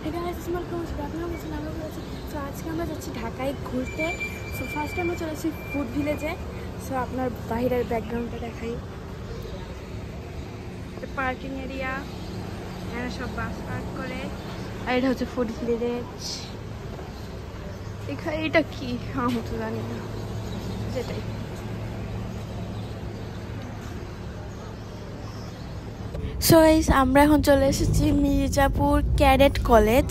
So আজকে আমরা যাচ্ছি ঢাকায় ঘুরতে। সো ফার্স্টে আমরা চলেছি ফুড ভিলেজে। সো আপনার বাইরের ব্যাকগ্রাউন্ডটা দেখাই, পার্কিং এরিয়া, এখানে সব বাস পার্ক করে। আর এটা হচ্ছে ফুড ভিলেজ। এখানে এটা কি আমি তো জানি না, যেটাই। সো গাইস, আমরা এখন চলে এসেছি Mirzapur cadet college.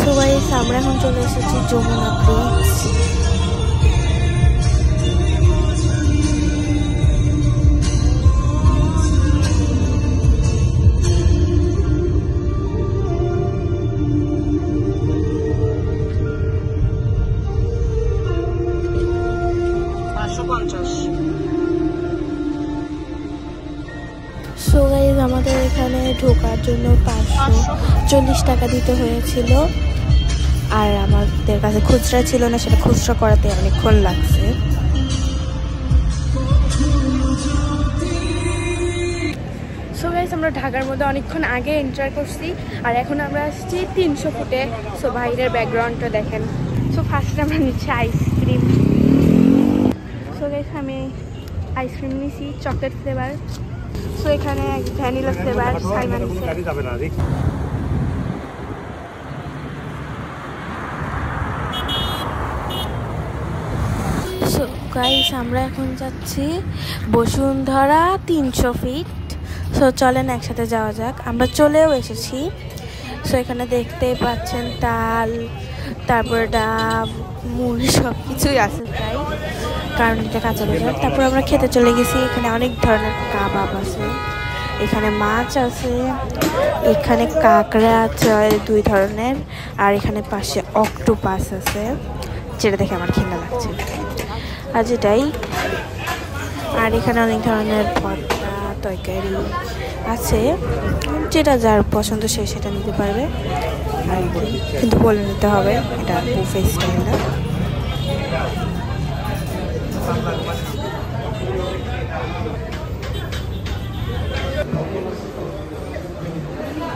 So guys, আমরা এখন চলে এসেছি যমুনা ব্রিজ। সো গাইস, আমাদের এখানে ঢোকার জন্য 540 টাকা দিতে হয়েছিল। আর আমাদের কাছে খুচরা ছিল না, সেটা খুচরা করাতে অনেকক্ষণ লাগছে। সো গাইস, আমরা ঢাকার মধ্যে অনেকক্ষণ আগে এন্টার করছি, আর এখন আমরা আসছি 300 ফুটে। সো বাইরের ব্যাকগ্রাউন্ডটা দেখেন। সো ফার্স্টে আমরা নিচ্ছি আইসক্রিম। সো গাইস, আমি আইসক্রিম নিয়েছি চকলেট ফ্লেভার। সো এখানে vanilla flavour Simon. So guys, আমরা এখন যাচ্ছি বসুন্ধরা 300 ফিট। সো চলেন একসাথে যাওয়া যাক। আমরা চলেও এসেছি। সো এখানে দেখতেই পাচ্ছেন তাল, তারপর ডাব, মুড়ি সব কিছুই আছে প্রায়, কারণ এটা কাঁচা বাজার। তারপর আমরা খেতে চলে গেছি। এখানে অনেক ধরনের কাবাব আছে, এখানে মাছ আছে, এখানে কাঁকড়া আছে 2 ধরনের, আর এখানে পাশে অক্টোপাস আছে, যেটা দেখে আমার ঘৃণা লাগছে। আর যেটাই, আর এখানে অনেক ধরনের ভর্তা তরকারি আছে, যেটা যার পছন্দ সে সেটা নিতে পারবে আর কি, কিন্তু বলে নিতে হবে এটা বুফে স্টাইল না।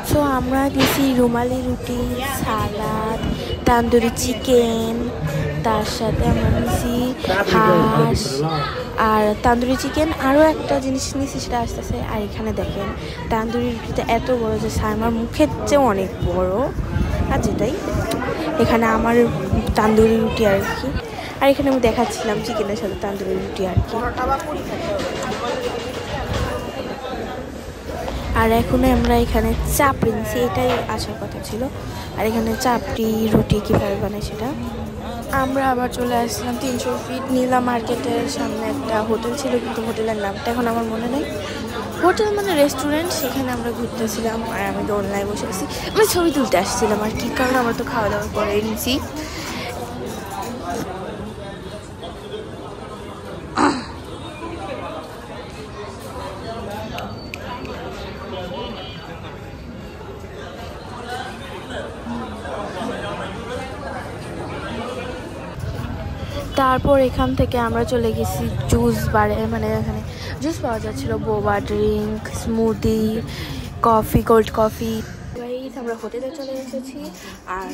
সো আমরা দিয়েছি রুমালি রুটি, সালাদ, তান্দুরি চিকেন, তার সাথে আমরা নিয়েছি হাঁস আর তান্দুরি চিকেন। আরও একটা জিনিস নিয়েছি, সেটা আসতেছে। আর এখানে দেখেন তান্দুরি রুটিটা এত বড় যে আমার মুখের চেয়েও অনেক বড়। আর যেটাই, এখানে আমার তান্দুরি রুটি আর কি। আর এখানে আমি দেখাচ্ছিলাম চিকেনের সাথে তান্দুরি রুটি আর কি। আর এখন আমরা এখানে চাপড়ি নিচ্ছি, এটাই আসার কথা ছিল। আর এখানে চাপড়ি রুটি কীভাবে বানায় সেটা। আমরা আবার চলে আসলাম 300 ফিট নীলা মার্কেটের সামনে। একটা হোটেল ছিল, কিন্তু হোটেলের নামটা এখন আমার মনে নেই। হোটেল মানে রেস্টুরেন্ট, সেখানে আমরা ঘুরতেছিলাম। আর আমি দোলনায় বসে আছি, আমি ছবি তুলতে আসছিলাম আর কি, কারণ আমরা তো খাওয়া দাওয়া করে নিয়েছি। তারপর এখান থেকে আমরা চলে গেছি জুস বারে, মানে এখানে জুস পাওয়া যাচ্ছিলো, বোবা drink, smoothie, coffee, cold coffee. আমরা হোটেলে চলে এসেছি। আর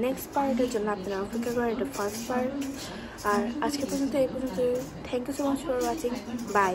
নেক্সট পার্টের জন্য আপনারা অপেক্ষা করেন, এটা ফার্স্ট পার্ট। আর আজকে পর্যন্ত এই পর্যন্ত। Thank you so much for watching, by.